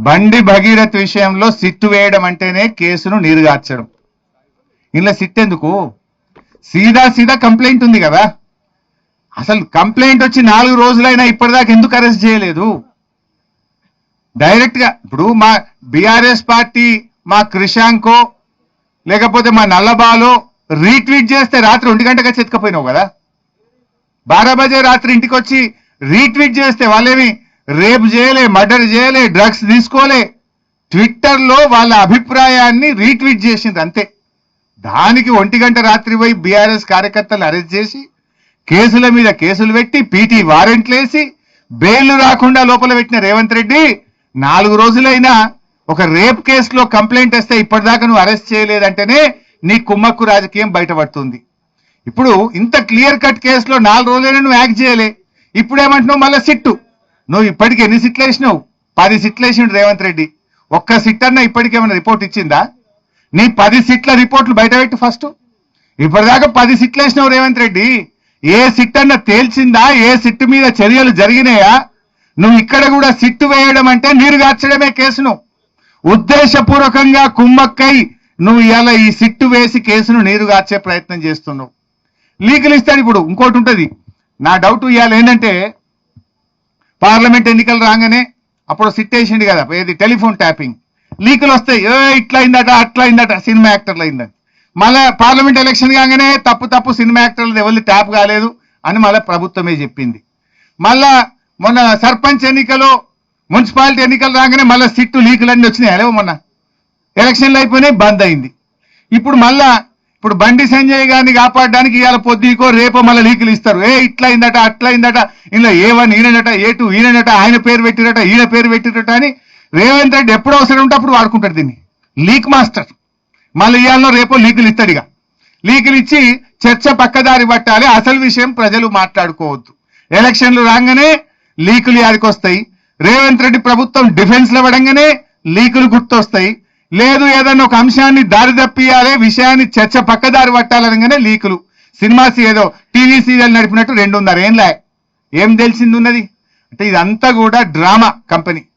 బండి భగీరథ్ విషయంలో సిట్టు వేయడం అంటేనే కేసును నీరుగార్చడం. ఇలా సిట్ ఎందుకు? సీదా కంప్లైంట్ ఉంది కదా. అసలు కంప్లైంట్ వచ్చి 4 రోజులైనా ఇప్పటిదాకా ఎందుకు అరెస్ట్ చేయలేదు? డైరెక్ట్ గా ఇప్పుడు మా బీఆర్ఎస్ పార్టీ మా క్రిషాంకో లేకపోతే మా నల్లబాలో రీట్వీట్ చేస్తే రాత్రి 1 గంటగా చెతకపోయినావు కదా. 12 బజే రాత్రి ఇంటికి వచ్చి రీట్వీట్ చేస్తే వాళ్ళేమి రేప్ చేయలే, మర్డర్ చేయలే, డ్రగ్స్ తీసుకోలే. ట్విట్టర్ లో వాళ్ళ అభిప్రాయాన్ని రీట్వీట్ చేసింది అంతే. దానికి 1 గంట రాత్రి పోయి బీఆర్ఎస్ కార్యకర్తలు అరెస్ట్ చేసి కేసుల మీద కేసులు పెట్టి పీటీ వారెంట్లు వేసి బెయిల్ రాకుండా లోపల పెట్టిన రేవంత్ రెడ్డి 4 రోజులైనా ఒక రేప్ కేసులో కంప్లైంట్ వస్తే ఇప్పటిదాకా నువ్వు అరెస్ట్ చేయలేదంటేనే నీ కుమ్మక్కు రాజకీయం బయటపడుతుంది. ఇప్పుడు ఇంత క్లియర్ కట్ కేసులో 4 రోజులైనా నువ్వు యాక్ట్ చేయలే. ఇప్పుడేమంటున్నావు మళ్ళీ సిట్టు. నువ్వు ఇప్పటికి ఎన్ని సిట్లు వేసినావు? 10 సిట్లు వేసిండు రేవంత్ రెడ్డి. ఒక్క సిట్ అన్న ఇప్పటికేమైనా రిపోర్ట్ ఇచ్చిందా? నీ 10 సిట్ల రిపోర్ట్లు బయట పెట్టు ఫస్ట్. ఇప్పటిదాకా 10 సిట్లు వేసినావు రేవంత్ రెడ్డి. ఏ సిట్ అన్న తేల్చిందా? ఏ సిట్టు మీద చర్యలు జరిగినాయా? నువ్వు ఇక్కడ కూడా సిట్టు వేయడం అంటే నీరుగార్చడమే కేసును. ఉద్దేశపూర్వకంగా కుమ్మక్కై నువ్వు ఇలా ఈ సిట్టు వేసి కేసును నీరుగార్చే ప్రయత్నం చేస్తున్నావు. లీగల్ ఇస్తాడు. ఇప్పుడు ఇంకోటి ఉంటుంది. నా డౌట్ ఇవాళ ఏంటంటే పార్లమెంట్ ఎన్నికలు రాగానే అప్పుడు సిట్ వేసిండు కదా, ఏది టెలిఫోన్ ట్యాపింగ్ లీకులు వస్తాయి. ఇట్లా అయిందట అట్లా అయిందట సినిమా యాక్టర్లు అయిందని. మళ్ళీ పార్లమెంట్ ఎలక్షన్ కాగానే తప్పు సినిమా యాక్టర్లు ఎవరిది ట్యాప్ కాలేదు అని మళ్ళీ ప్రభుత్వమే చెప్పింది. మళ్ళా మొన్న సర్పంచ్ ఎన్నికలు మున్సిపాలిటీ ఎన్నికలు రాగానే మళ్ళీ సిట్టు లీకులన్నీ వచ్చినాయి. అలేవో మొన్న ఎలక్షన్లు అయిపోయినాయి, బంద్ అయింది. ఇప్పుడు బండి సంజయ్ గారిని కాపాడడానికి ఇవాళ పొద్దుకో రేపో మళ్ళీ లీకులు ఇస్తారు. ఇట్లా అయిందట అట్లా అయిందట, ఇందులో A1 ఈయనట, A2 ఈయనట, ఆయన పేరు పెట్టిరట, ఈయన పేరు పెట్టిరట అని రేవంత్ రెడ్డి ఎప్పుడు అవసరం ఉంటే అప్పుడు వాడుకుంటాడు దీన్ని. Leak master. మళ్ళీ ఇవాళ రేపో లీకులు ఇస్తాడు. ఇక లీకులు ఇచ్చి చర్చ పక్కదారి పట్టాలి. అసలు విషయం ప్రజలు మాట్లాడుకోవద్దు. ఎలక్షన్లు రాగానే లీకులు యాడికొస్తాయి. రేవంత్ రెడ్డి ప్రభుత్వం డిఫెన్స్ లో పడంగానే లీకులు గుర్తొస్తాయి. లేదు ఏదన్నా ఒక అంశాన్ని దారి తప్పియాలి, విషయాన్ని చర్చ పక్కదారి పట్టాలనగానే లీకులు. సినిమా ఏదో టీవీ సీరియల్ నడిపినట్టు 2.5 ఏళ్ళ ఏం తెలిసింది ఉన్నది అంటే ఇదంతా కూడా డ్రామా కంపెనీ.